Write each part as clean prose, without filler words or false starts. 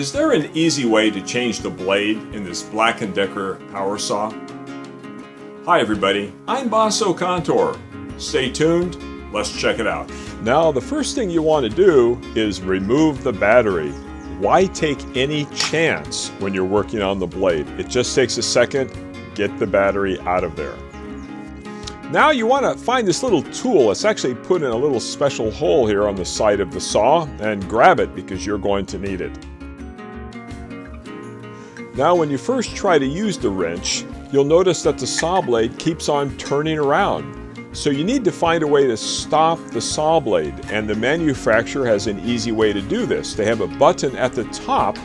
Is there an easy way to change the blade in this Black & Decker power saw? Hi everybody, I'm Basso Contour. Stay tuned, let's check it out. Now the first thing you want to do is remove the battery. Why take any chance when you're working on the blade? It just takes a second, get the battery out of there. Now you want to find this little tool. It's actually put in a little special hole here on the side of the saw, and grab it because you're going to need it. Now when you first try to use the wrench, you'll notice that the saw blade keeps on turning around. So you need to find a way to stop the saw blade, and the manufacturer has an easy way to do this. They have a button at the top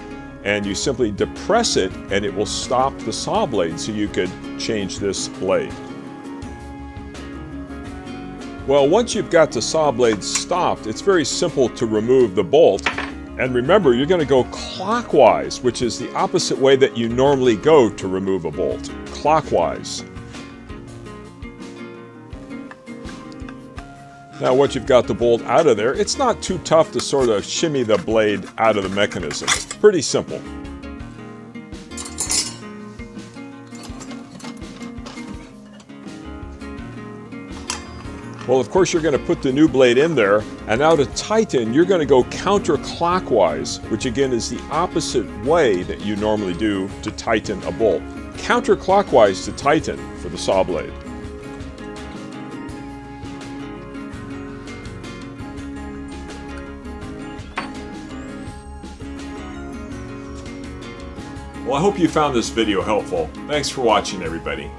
and you simply depress it and it will stop the saw blade so you could change this blade. Well, once you've got the saw blade stopped, it's very simple to remove the bolt. And remember, you're going to go clockwise, which is the opposite way that you normally go to remove a bolt. Clockwise. Now once you've got the bolt out of there, it's not too tough to sort of shimmy the blade out of the mechanism. It's pretty simple. Well, of course, you're going to put the new blade in there, and now to tighten, you're going to go counterclockwise, which again is the opposite way that you normally do to tighten a bolt. Counterclockwise to tighten for the saw blade. Well, I hope you found this video helpful. Thanks for watching, everybody.